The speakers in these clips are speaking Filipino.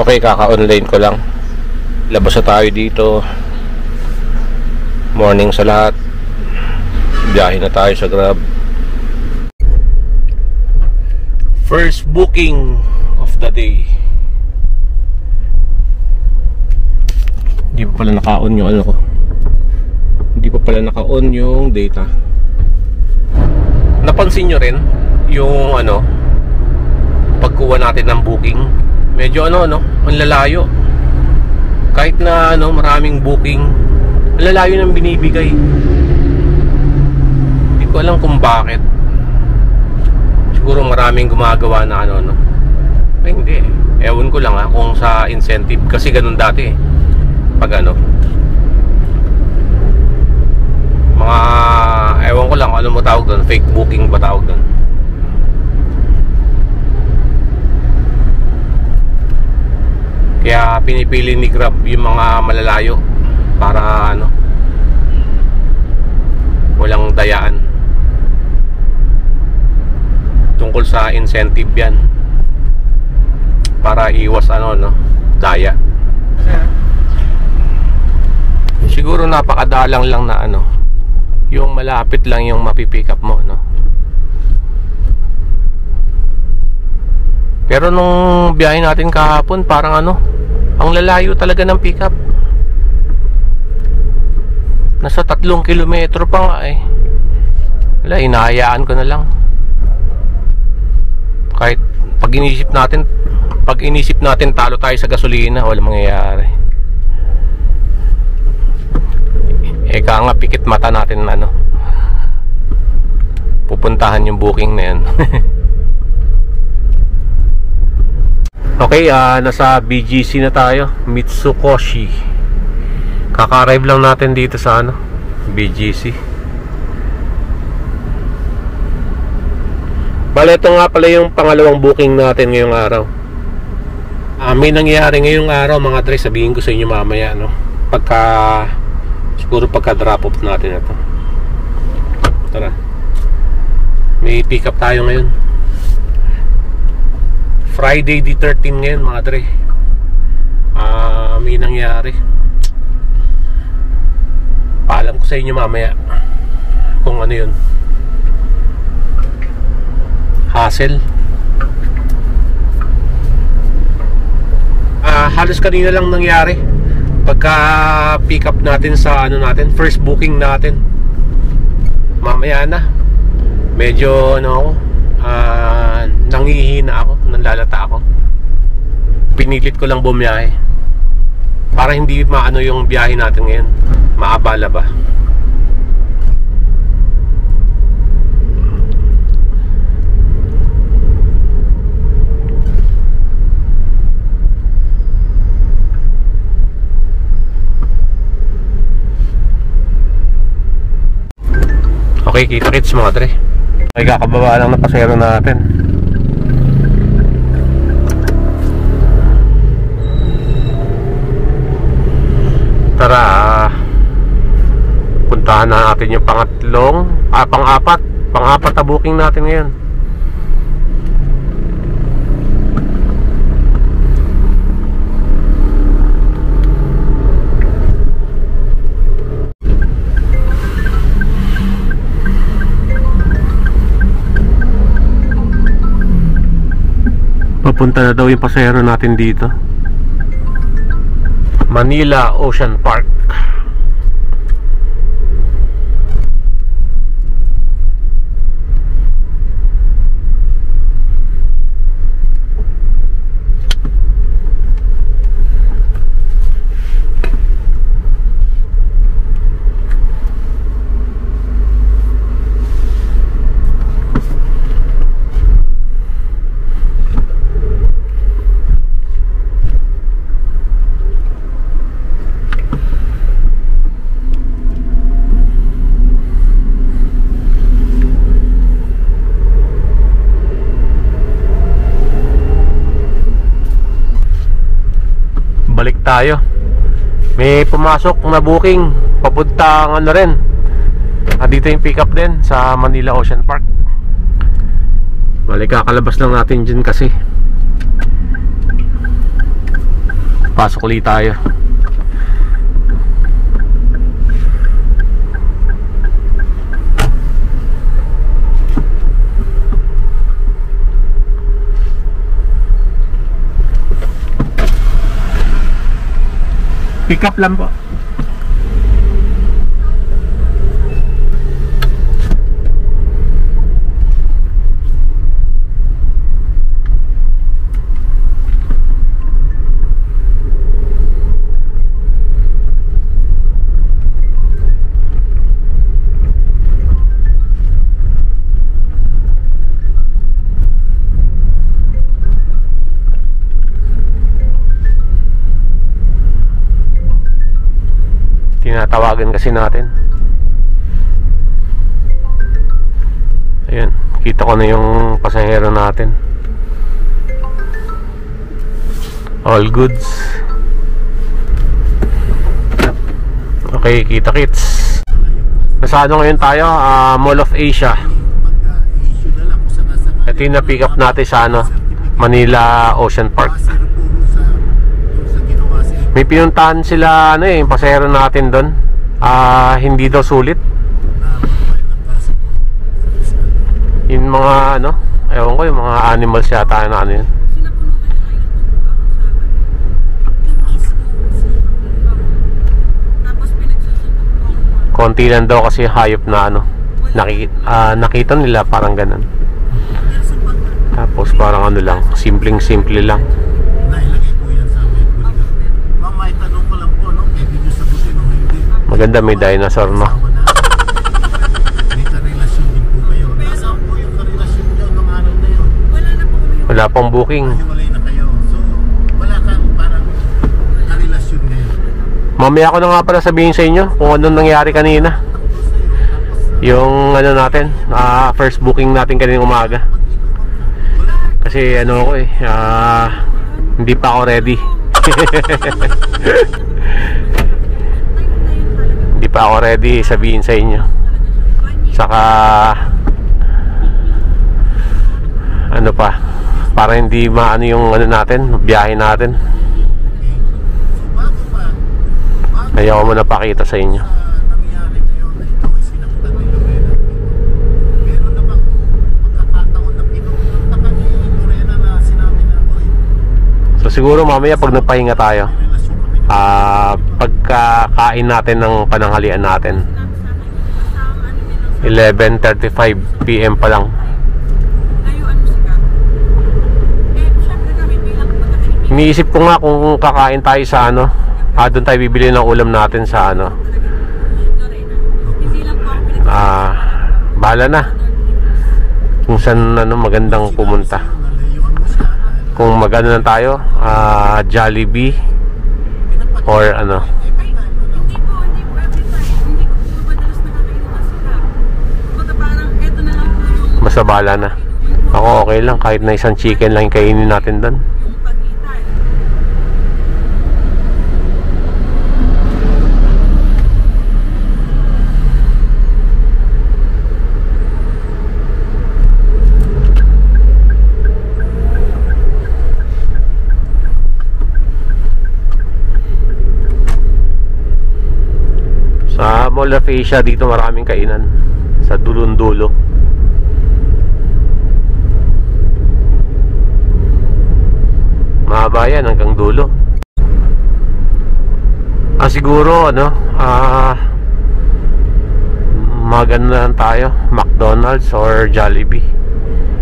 Okay, kaka-online ko lang. Labas na tayo dito. Morning sa lahat. Biyahe na tayo sa Grab. First booking of the day. Hindi pa pala naka-on yung ano ko. Hindi pa pala naka-on yung data. Napansin nyo rin yung ano, pagkuha natin ng booking, medyo ano, ang lalayo. Kahit na ano, maraming booking, ang lalayo ng binibigay. Hindi ko alam kung bakit. Siguro maraming gumagawa na ano, ay, hindi. Ewan ko lang kung sa incentive. Kasi ganun dati pag ano, mga, ewan ko lang ano mo tawag doon, fake booking ba tawag doon. Kaya pinipili ni Grab yung mga malalayo para ano, walang dayaan. Tungkol sa incentive yan, para iwas ano, daya. Siguro napakadalang lang na ano, yung malapit lang yung mapipick up mo, Pero nung biyahe natin kahapon, parang ano, ang lalayo talaga ng pick up. Nasa 3 kilometro pa nga eh. Wala, inahayaan ko na lang. Kahit pag inisip natin talo tayo sa gasolina, walang mangyayari. Eka nga, pikit mata natin ano, pupuntahan yung booking na yan. Okay, nasa BGC na tayo, Mitsukoshi. Kaka-arrive lang natin dito sa ano, BGC. Bale, ito nga pala yung pangalawang booking natin ngayong araw. May nangyayari ngayong araw mga Dre, sabihin ko sa inyo mamaya, siguro pagka drop off natin ito. Tara, may pick up tayo ngayon. Friday the 13 ngayon mga Dre. May nangyari. Paalam ko sa inyo mamaya kung ano yun. Hassle. Halos kanina lang nangyari. Pagka pick up natin sa ano natin, first booking natin, mamaya na. Medyo ano, nangihina ako, nanlalata ako. Pinilit ko lang bumiyahe para hindi maano yung biyahe natin ngayon, maabala ba. Okay, kita-kits mga Dre. Ay, kakababa lang na pasero natin. Tara, puntahan na natin yung pang-apat na booking natin ngayon. Papunta na daw yung pasahero natin dito, Manila Ocean Park. Balik tayo. May pumasok na booking papuntang ano rin, dito yung pick up din sa Manila Ocean Park. Balik, kakalabas lang natin dyan kasi Pasok ulit tayo. Pick up lang po. Tinatawagan kasi natin. Ayan, kita ko na yung pasahero natin. All goods. Okay, kita kits. Nasa ano ngayon tayo? Mall of Asia. Ito yung na-pick up natin sa ano, Manila Ocean Park. May pinuntahan sila ano yung pasahero natin doon. Hindi daw sulit. Yung mga ano, ewan ko, yung mga animals yata na ano yun. Konti lang daw kasi hayop na ano, nakita nila parang ganun. Tapos parang ano lang, simpleng-simple lang. Maganda, may dinosaur, no? Wala pang booking. Mamaya ko na nga pala sabihin sa inyo kung anong nangyari kanina. Yung ano natin, first booking natin kanina umaga. Kasi ano ko hindi pa ako ready. Hindi pa ako ready sabihin sa inyo. Saka ano pa, para hindi maano yung ano natin, biyahe natin. Ayaw ko muna pakita sa inyo. So siguro mamaya pag nagpahinga tayo, pagkakain natin ng pananghalian natin, 11:35 PM pa lang. Iniisip ko nga kung kakain tayo sa ano, doon tayo bibili ng ulam natin sa ano. Bahala na kung saan ano magandang pumunta. Kung magano na tayo, Jollibee or ano. Basta bahala na. Ako okay lang kahit na isang chicken lang yung kainin natin doon. Sa Mall of Asia dito maraming kainan sa dulong-dulo. Mahaba yan hanggang dulo. Siguro ano, magano na lang tayo, McDonald's or Jollibee.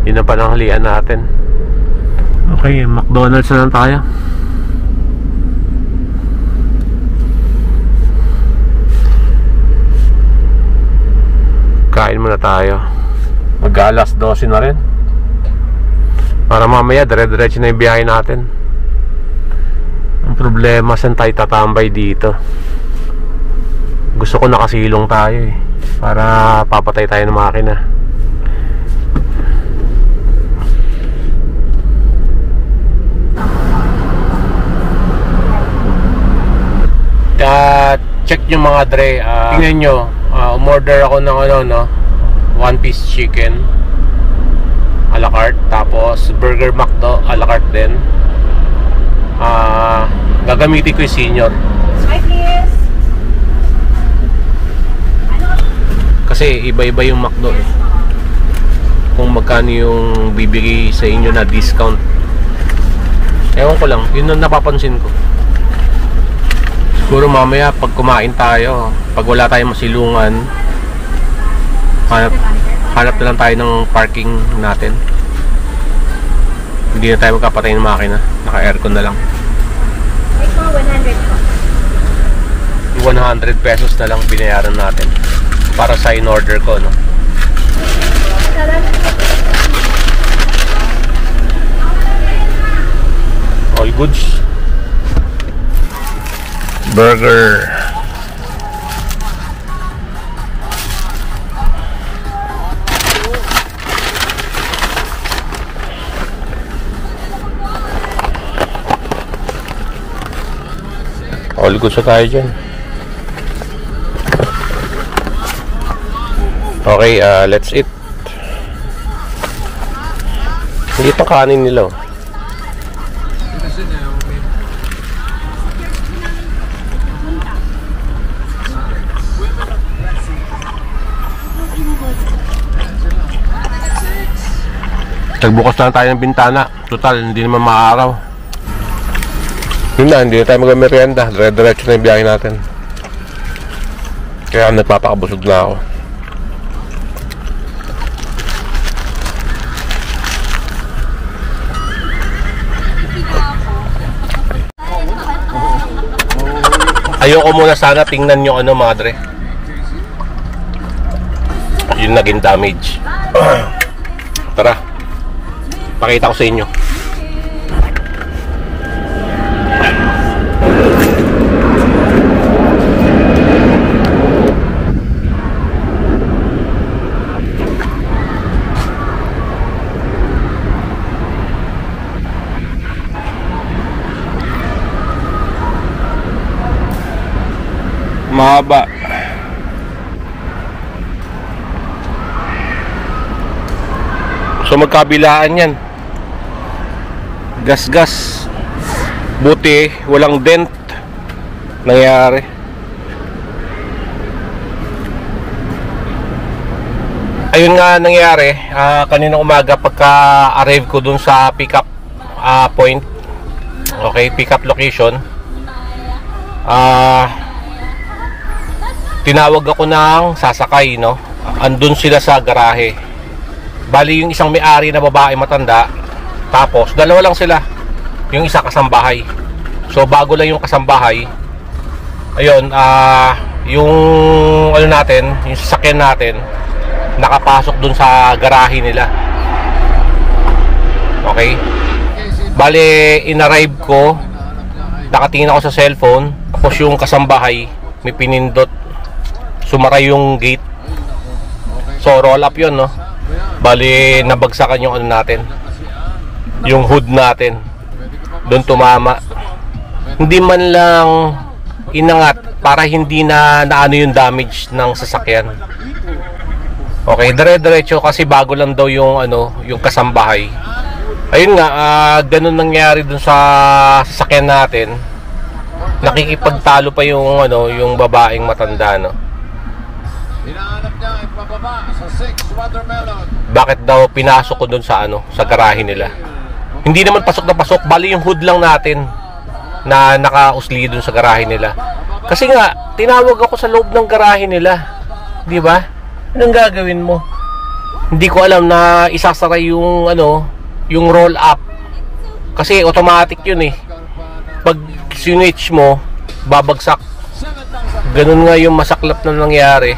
Yun ang pananghalian natin. Okay, McDonald's na lang tayo. Kain muna tayo. Mag-alas 12 na rin. Para mamaya dire-diretso na yung biyahe natin. Ang problema, saan tayo tatambay dito? Gusto ko nakasilong tayo para papatay tayo ng makina. Check yung mga dre. Tingnan nyo, umorder ako ng ano, no, 1-piece chicken a la carte, tapos burger McDo a la carte din. Gagamitin ko yung senior. Hi, please. Kasi iba-iba yung McDo eh. Kung magkano yung bibigay sa inyo na discount. Ewan ko lang, yun ang napapansin ko. Siguro mamaya pag kumain tayo, pag wala tayong masilungan, hanap na lang tayo ng parking natin. Hindi na tayo magkapatay ng makina. Naka-aircon na lang. Ito, 100 po. 100 pesos na lang binayaran natin para sa in-order ko, no? All goods. Burger. All goods na tayo dyan. Okay, let's eat. Hindi pa kanin nila, oh. Nagbukas lang tayo ng bintana. Total, hindi naman maaraw. Yun na, hindi na tayo mag-merienda. Dire-diretso na yung biyahe natin. Kaya nagpapakabusog na ako. Ayoko muna sana tingnan yung ano, mga dre. Yung naging damage. Tara, pakita ko sa inyo. Mahaba. So magkabilaan yan. Gas-gas. Buti walang dent nangyari. Ayun nga nangyari, kaninang umaga pagka-arrive ko dun sa pick-up point. Okay, pick-up location. Tinawag ako ng sasakay, no? Andun sila sa garahe. Bali yung isang may-ari na babae matanda, tapos dalawa lang sila. Yung isa kasambahay. So bago lang yung kasambahay. Ayun, yung ano natin, yung sasakyan natin nakapasok dun sa garahe nila. Okay? Bali in-arrive ko, nakatingin ako sa cellphone, tapos yung kasambahay may pinindot, sumara yung gate. So roll up yun, no? Bali nabagsakan yung ano natin, yung hood natin. Doon tumama. Hindi man lang inangat para hindi na naano yung damage ng sasakyan. Okay, dire-diretso kasi bago lang daw yung ano, yung kasambahay. Ayun nga, ganun nangyari dun sa sasakyan natin. Nakikipagtalo pa yung ano, yung babaeng matanda, no? Hinahanap niya ay pababa sa 6 watermelon. Bakit daw pinasok ko dun sa ano, sa garahe nila? Hindi naman pasok na pasok, bali yung hood lang natin na nakausli dun sa garahe nila. Kasi nga, tinawag ako sa loob ng garahe nila. Di ba? Anong gagawin mo? Hindi ko alam na isasara yung ano, yung roll up. Kasi automatic yun eh. Pag switch mo, babagsak. Ganun nga yung masaklap na nangyari.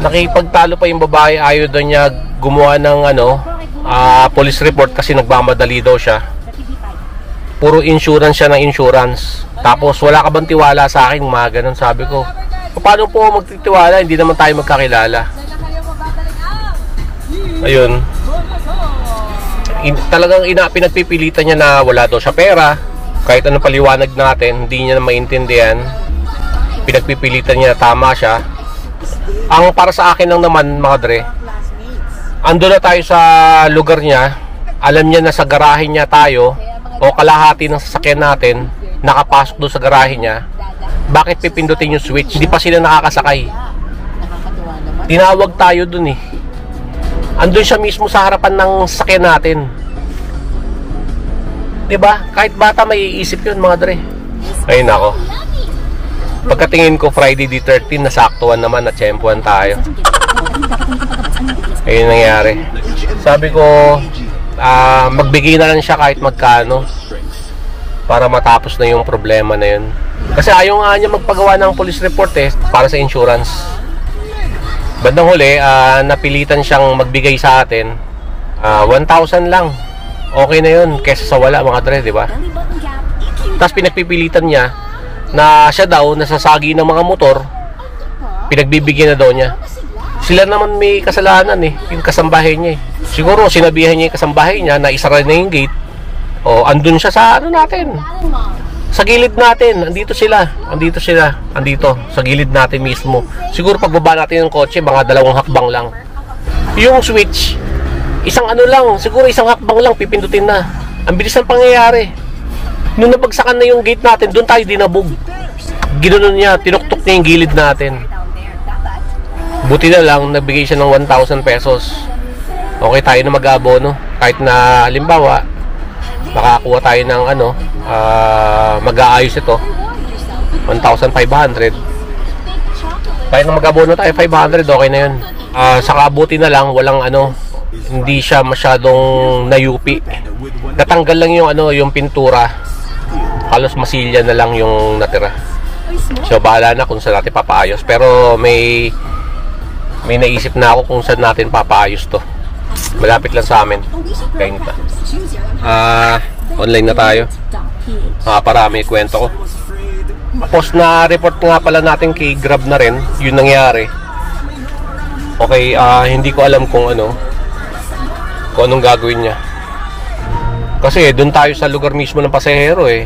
Nakipagtalo pa yung babae, ayaw daw niya gumawa ng ano, police report kasi nagmamadali daw siya. Puro insurance siya ng insurance. Tapos wala ka bang tiwala sa akin? Mga ganun, sabi ko. Paano po magtitiwala? Hindi naman tayo magkakilala. Ayun. Talagang pinagpipilitan niya na wala daw siya pera. Kahit anong paliwanag natin, hindi niya na maintindihan. Pinagpipilitan niya na tama siya. Ang para sa akin lang naman, mga dre, ando na tayo sa lugar niya. Alam niya na sa garahe niya tayo, o kalahati ng sasakyan natin, nakapasok doon sa garahe niya, bakit pipindutin yung switch? Hindi pa sila nakakasakay. Tinawag tayo doon eh. Andun siya mismo sa harapan ng sasakyan natin. Diba? Kahit bata may iisip yun, mga dre. Ayun ako. Pagkatingin ko Friday the 13, nasaktuhan naman, natsyempuhan tayo. Ayun nangyari. Sabi ko, magbigay na lang siya kahit magkano para matapos na yung problema na yun. Kasi ayaw nga niya magpagawa ng police report eh, para sa insurance. Bandang huli, napilitan siyang magbigay sa atin 1,000 lang. Okay na yun kesa sa wala, mga dre, di ba? Tapos pinagpipilitan niya na siya daw nasasagi ng mga motor, pinagbibigyan na daw niya. Sila naman may kasalanan eh, yung kasambahay niya eh. Siguro sinabihan niya yung kasambahay niya na isara na yung gate. O andun siya sa ano natin, sa gilid natin. Andito sila sa gilid natin mismo. Siguro pagbaba natin ng kotse, mga 2 hakbang lang. Yung switch, isang ano lang, siguro isang hakbang lang, pipindutin na. Ang bilis ng pangyayari. Nung nabagsakan na yung gate natin, doon tayo dinabog. Ginoon niya, tinuktok niya yung gilid natin. Buti na lang, nagbigay siya ng 1,000 pesos. Okay tayo na mag-abono. Kahit na, halimbawa, makakuha tayo ng ano, mag-aayos ito, 1,500. Kahit na mag-abono tayo, 500, okay na yun. Saka buti na lang, walang ano, hindi siya masyadong nayupi. Natanggal lang yung ano, yung pintura. Halos masilya na lang yung natira. So bahala na kung saan natin papaayos. Pero may naisip na ako kung saan natin papaayos to. Malapit lang sa amin. Kainta. Online na tayo. Para may kwento ko. Post na report nga pala natin kay Grab na rin. Yun nangyari. Okay, hindi ko alam kung anong gagawin niya. Kasi doon tayo sa lugar mismo ng pasahero eh.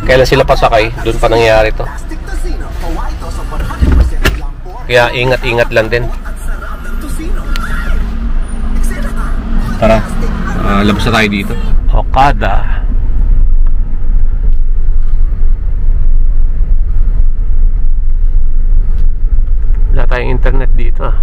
Kailan sila pasakay, doon pa nangyari to. Kaya ingat-ingat lang din. Tara, labas na tayo dito. Okada. Wala tayong internet dito ah.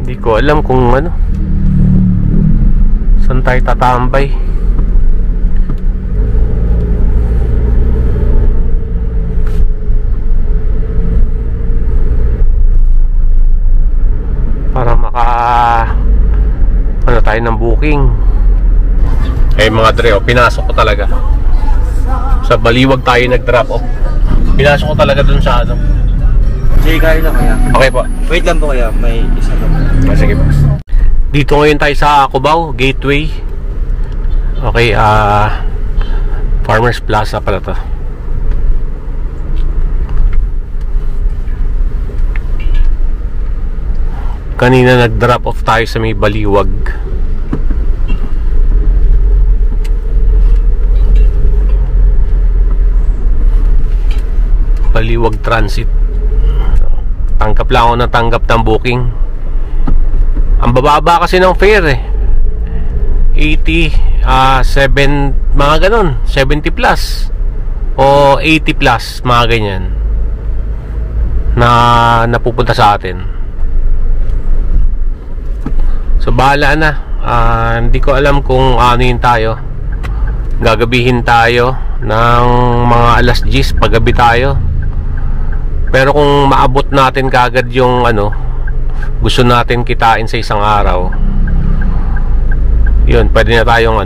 Hindi ko alam kung saan tayo tatambay. Para tayo ng booking. Mga dre, pinasok ko talaga. Sa Baliwag tayo nag-drop off. Pinasok ko talaga dun sa Sige, kaya lang kaya. Okay po. Wait lang po kaya, may isa lang. Sige po. Dito ngayon tayo sa Cubao, Gateway. Okay, Farmers Plaza pala to. Kanina nag-drop off tayo sa may Baliwag. Baliwag Transit. Tanggap lang ako na tanggap ng booking. Ang bababa kasi ng fare 80, 7, mga ganon, 70 plus o 80 plus, mga ganyan na napupunta sa atin. So bahala na. Hindi ko alam kung yun tayo. Gagabihin tayo ng mga alas 10 paggabi tayo. Pero kung maabot natin kaagad yung gusto natin kitain sa isang araw, yun, pwede na tayong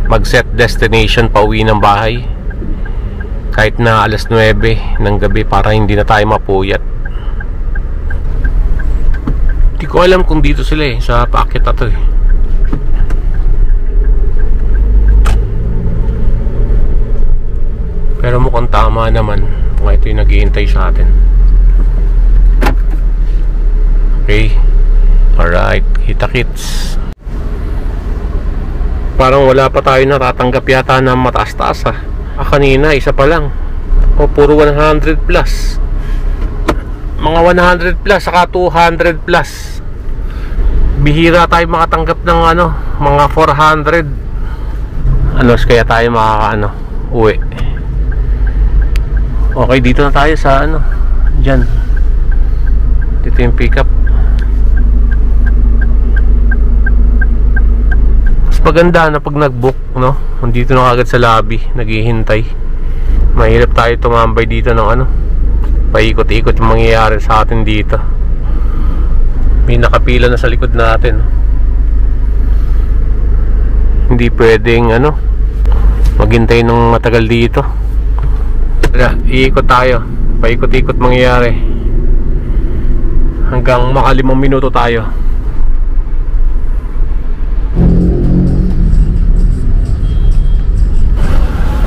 mag-set destination pa uwi ng bahay kahit na alas 9 ng gabi para hindi na tayo mapuyat. Hindi Hindi ko alam kung dito sila eh, sa paakyat na to eh. Pero mukhang tama naman kung ito yung naghihintay sa atin. Okay. Alright, kita-kits. Parang wala pa tayo natatanggap yata ng mataas-taas ah. Kanina, isa pa lang. O, puro 100 plus. Mga 100 plus, saka 200 plus. Bihira tayo makatanggap ng ano, mga 400. Kaya tayo uwi. Okay, dito na tayo sa dyan. Dito yung pickup. Mas maganda na pag nag-book, no? Nandito na agad sa lobby, naghihintay. Mahirap tayo tumambay dito ng paikot-ikot yung mangyayari sa atin dito. May nakapila na sa likod natin. Hindi pwedeng maghintay ng matagal dito. Iikot tayo, paikot-ikot mangyayari hanggang maka 5 minuto tayo.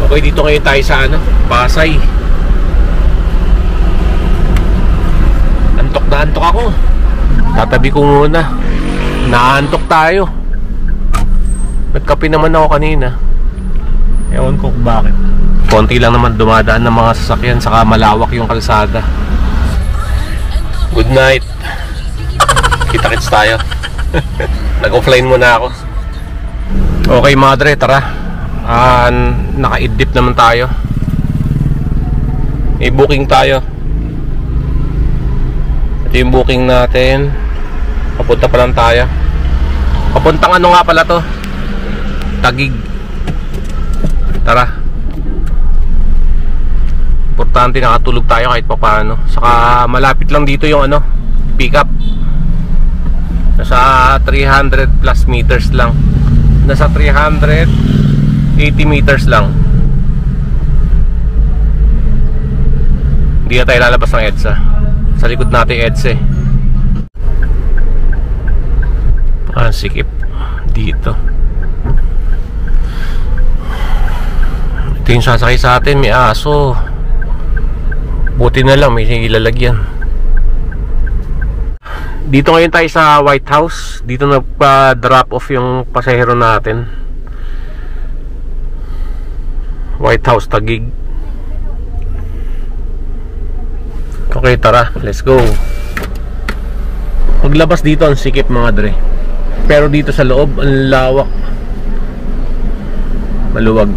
Okay, dito ngayon tayo sa Pasay. Antok na antok ako. Tatabi ko muna. Naantok tayo. Nagkape naman ako kanina. Ewan ko kung bakit. Konti lang naman dumadaan ng mga sasakyan, saka malawak yung kalsada. Good night. Kita-kits tayo. Nag-offline muna ako. Okay, madre, tara. Naka-idip naman tayo. May booking tayo. Ito yung booking natin. Papunta pa lang tayo. Papuntang nga pala to? Taguig. Tara. Importante nakatulog tayo kahit papaano. Saka malapit lang dito yung pick up. Nasa 300 plus meters lang. Nasa 380 meters lang. Hindi na tayo lalabas ng EDSA. Sa likod natin EDSA. Sikip dito. Ito yung sasakay sa atin. May aso. Buti na lang may ilalagyan. Dito ngayon tayo sa White House. Dito nagpa-drop off yung pasahero natin. White House, Taguig. Okay, tara, let's go. Paglabas dito ang sikip mga dre. Pero dito sa loob ang lawak. Maluwag.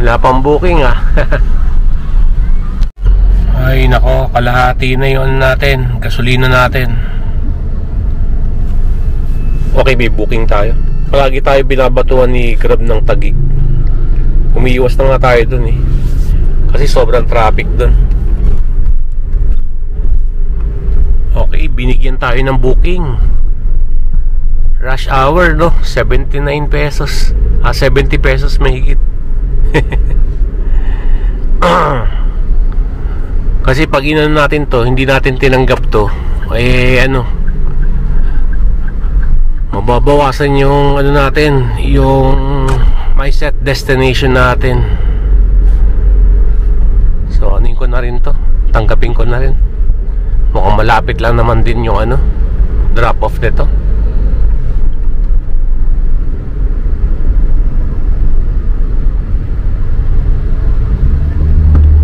Wala pang booking Ay nako, kalahati na yun natin. Gasolina natin. Okay, may booking tayo. Palagi tayo binabatuan ni Grab ng Taguig. Umiiwas na nga tayo dun kasi sobrang traffic dun. Okay, binigyan tayo ng booking. Rush hour, no? 79 pesos 70 pesos mahigit. Kasi pag inano natin to, hindi natin tinanggap to, mababawasan yung natin, yung my set destination natin. So anin ko na rin to, tanggapin ko na rin. Mukhang malapit lang naman din yung drop off nito.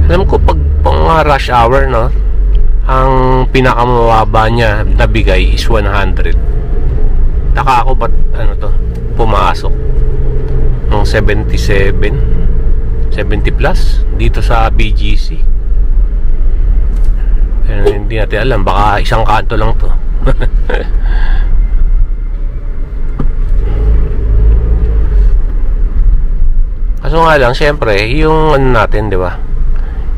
Alam ko pag rush hour, no, ang pinakamababa niya nabigay is 100. Taka ako ba't pumasok ng 77 70 plus dito sa BGC. Hindi natin alam, baka isang kanto lang to. Kaso nga lang, syempre, yung ano natin, di ba?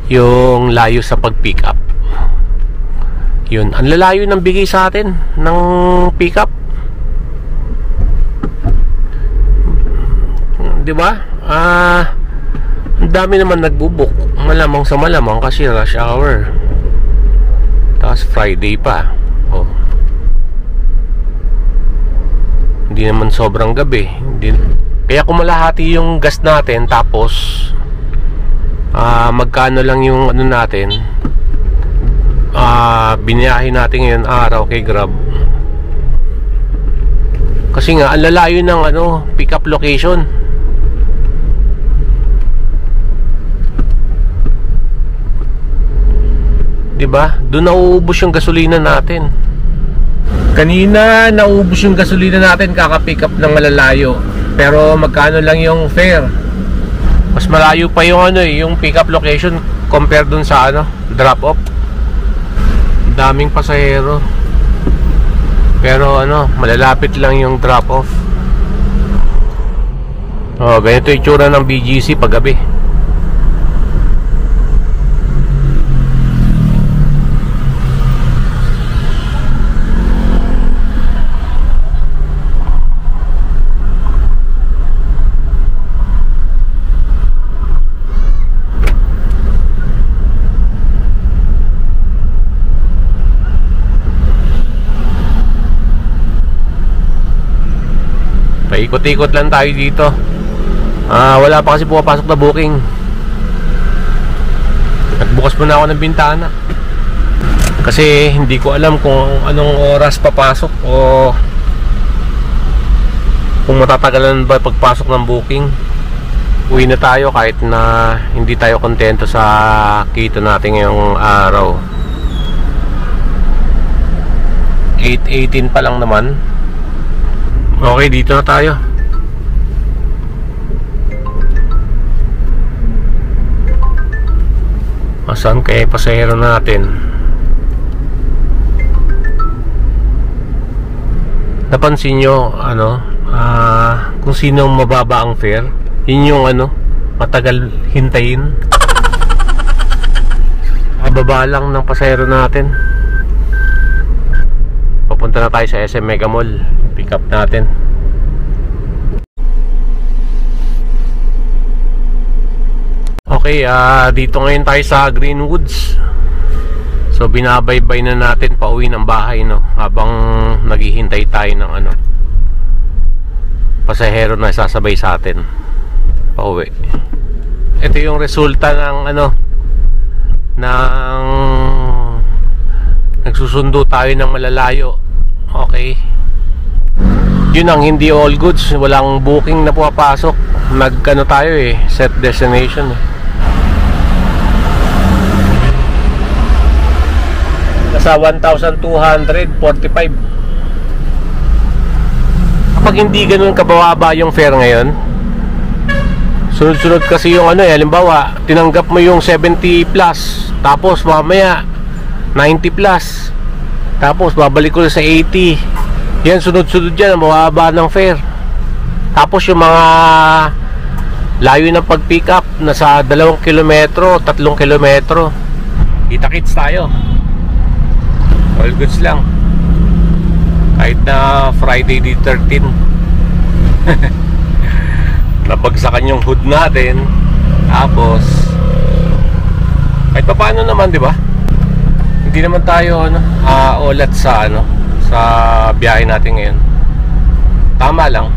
Yung layo sa pag-pick up. Yun, ang lalayo ng bigay sa atin ng pick up. Di ba? Ang dami naman nagbubuk. Malamang sa malamang kasi rush hour. Tapos Friday pa. Oh. Hindi naman sobrang gabi. Kaya kumalahati yung gas natin, tapos magkano lang yung ano natin, biniyahin natin ngayon araw kay Grab. Kasi nga ang lalayo ng ano, pick up location. Diba? Doon nauubos yung gasolina natin. Kanina nauubos yung gasolina natin kaka-pick up ng malalayo. Pero magkano lang yung fare? Mas malayo pa yung ano, yung pick up location compare dun sa ano, drop off. Daming pasahero. Pero ano, malalapit lang yung drop off. Oh, ganito yung itsura ng BGC pag gabi. Paikot-ikot lang tayo dito. Wala pa kasi pumapasok na booking. Nagbukas muna ako ng bintana kasi hindi ko alam kung anong oras papasok o kung matatagalan ba pagpasok ng booking. Uwi na tayo kahit na hindi tayo kontento sa kita natin ngayong araw. 8:18 pa lang naman. Okay, dito na tayo. Asan kaya pasahero natin? Napansin nyo ano, kung sino mababa ang fare? Yun yung ano, matagal hintayin. Kababa lang ng pasahero natin. Papunta na tayo sa SM Mega Mall. Pick up natin. Okay, dito ngayon tayo sa Greenwoods. So binabaybay na natin pauwi ng bahay, no, habang naghihintay tayo ng ano, pasahero na sasabay sa atin pauwi. Ito yung resulta ng ano, ng nagsusundo tayo ng malalayo. Okay, yun ang hindi all goods. Walang booking na pumapasok. Nag-ano tayo eh, set destination eh. Nasa 1,245. Kapag hindi ganun kabababa yung fare ngayon, sunod-sunod kasi yung ano eh, halimbawa tinanggap mo yung 70 plus, tapos mamaya 90 plus, tapos babalik ko sa 80. Yan, sunod-sunod dyan, mababa ng fare. Tapos yung mga layo ng pag-pick up, nasa 2 kilometro, 3 kilometro. Kita-kits tayo. All goods lang. Kahit na Friday the 13. Nabagsakan yung hood natin. Tapos kahit pa paano naman, di ba? Hindi naman tayo ano, ulat sa ano, sa biyahe natin ngayon. Tama lang.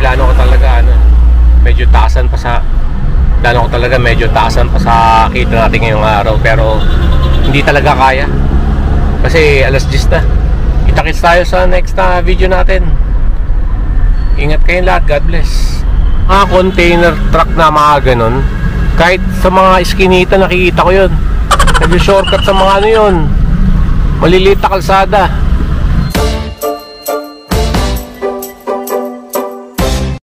Plano ko talaga ano, medyo taasan pa sa kita natin ngayong araw, pero hindi talaga kaya kasi alas 10 na. Kita-kits tayo sa next video natin. Ingat kayong lahat. God bless. Mga container truck na mga ganun, kahit sa mga iskinita nakikita ko yun. Nag-shortcut sa mga ano yun, maliliit na kalsada.